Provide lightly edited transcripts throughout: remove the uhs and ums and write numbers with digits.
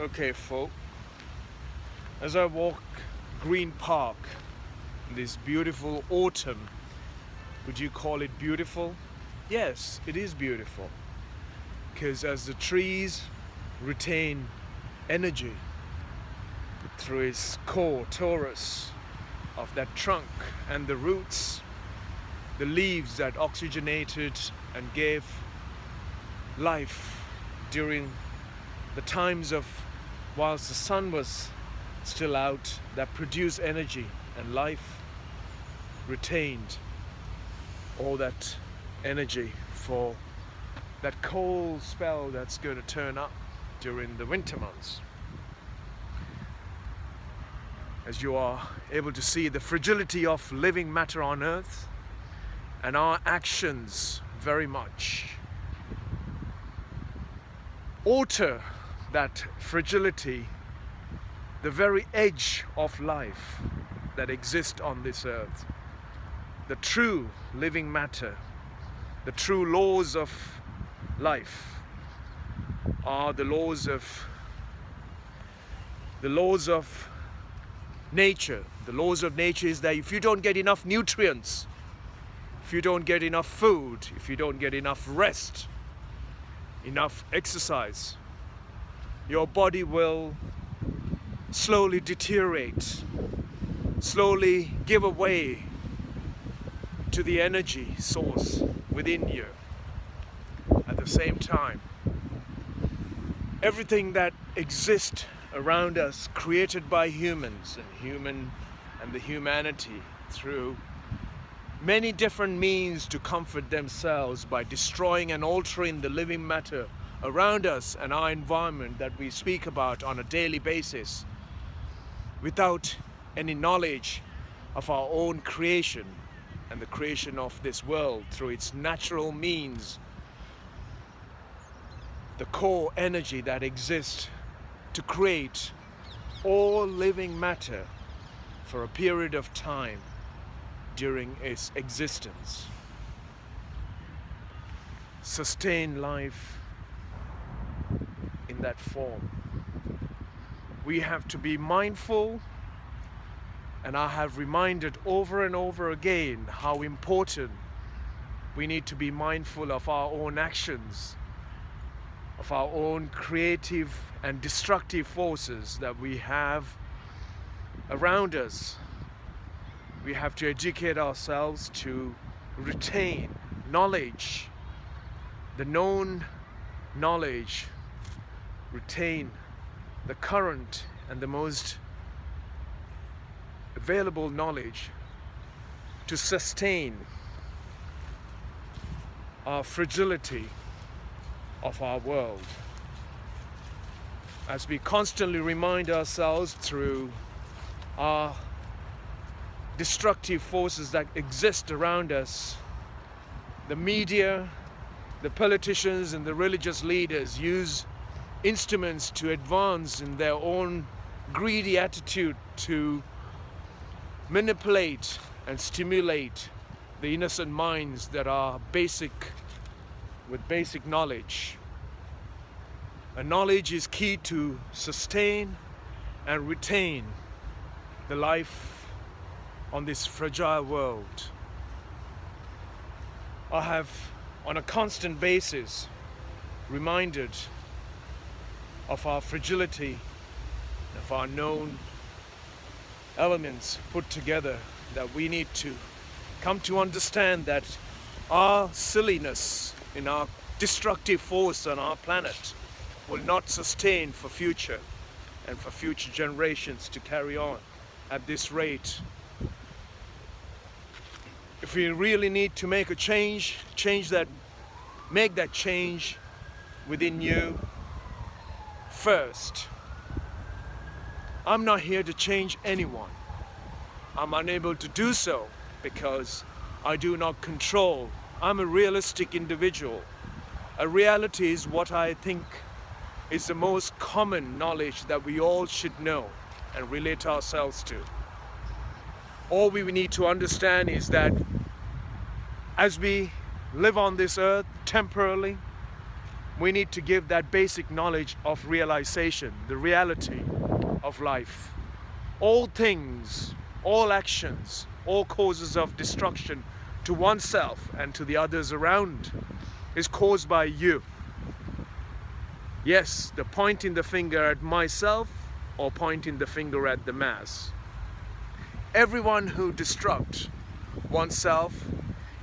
Okay, folk, as I walk Green Park in this beautiful autumn, would you call it beautiful? Yes, it is beautiful. Because as the trees retain energy through its core torus of that trunk and the roots, the leaves that oxygenated and gave life during the times of whilst the sun was still out, that produced energy and life, retained all that energy for that cold spell that's going to turn up during the winter months. As you are able to see the fragility of living matter on earth and our actions very much alter that fragility, the very edge of life that exists on this earth. The true living matter, the true laws of life are the laws of nature. The laws of nature is that if you don't get enough nutrients, if you don't get enough food, if you don't get enough rest, enough exercise, your body will slowly deteriorate, slowly give away to the energy source within you. At the same time, everything that exists around us, created by humans and the humanity through many different means to comfort themselves by destroying and altering the living matter around us and our environment that we speak about on a daily basis, without any knowledge of our own creation and the creation of this world through its natural means, the core energy that exists to create all living matter for a period of time during its existence, sustain life in that form. We have to be mindful, and I have reminded over and over again how important we need to be mindful of our own actions, of our own creative and destructive forces that we have around us. We have to educate ourselves to retain knowledge, the known knowledge, retain the current and the most available knowledge to sustain our fragility of our world. As we constantly remind ourselves through our destructive forces that exist around us, the media, the politicians and the religious leaders use instruments to advance in their own greedy attitude to manipulate and stimulate the innocent minds that are with basic knowledge. And knowledge is key to sustain and retain the life on this fragile world. I have on a constant basis reminded of our fragility, of our known elements put together, that we need to come to understand that our silliness in our destructive force on our planet will not sustain for future and for future generations to carry on at this rate. If we really need to make a change that, make that change within you first. I'm not here to change anyone. I'm unable to do so because I do not control. I'm a realistic individual. A reality is what I think is the most common knowledge that we all should know and relate ourselves to. All we need to understand is that as we live on this earth temporarily, we need to give that basic knowledge of realization, the reality of life. All things, all actions, all causes of destruction to oneself and to the others around is caused by you. Yes, the pointing the finger at myself or pointing the finger at the mass. Everyone who destructs oneself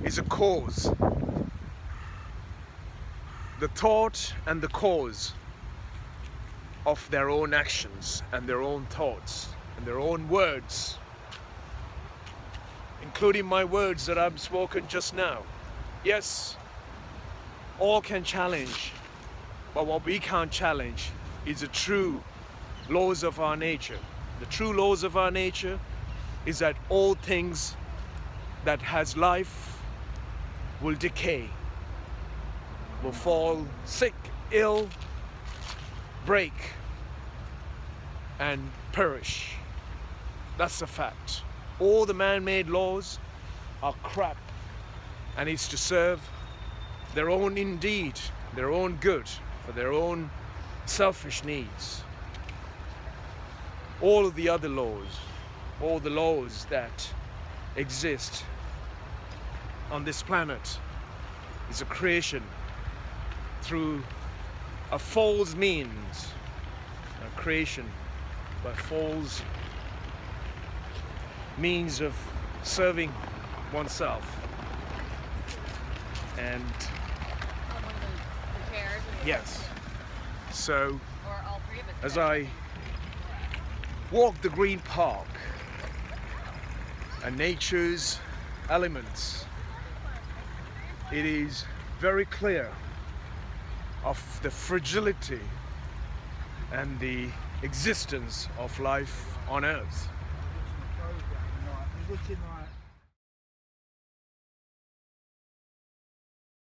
is a cause. The thought and the cause of their own actions and their own thoughts and their own words, including my words that I've spoken just now. Yes, all can challenge, but what we can't challenge is the true laws of our nature. The true laws of our nature is that all things that has life will decay, will fall sick, ill, break, and perish. That's a fact. All the man-made laws are crap, and it's to serve their own indeed, their own good, for their own selfish needs. All of the other laws, all the laws that exist on this planet is a creation through a false means, a creation by false means of serving oneself. And yes, so as I walk the Green Park and nature's elements, it is very clear of the fragility and the existence of life on Earth.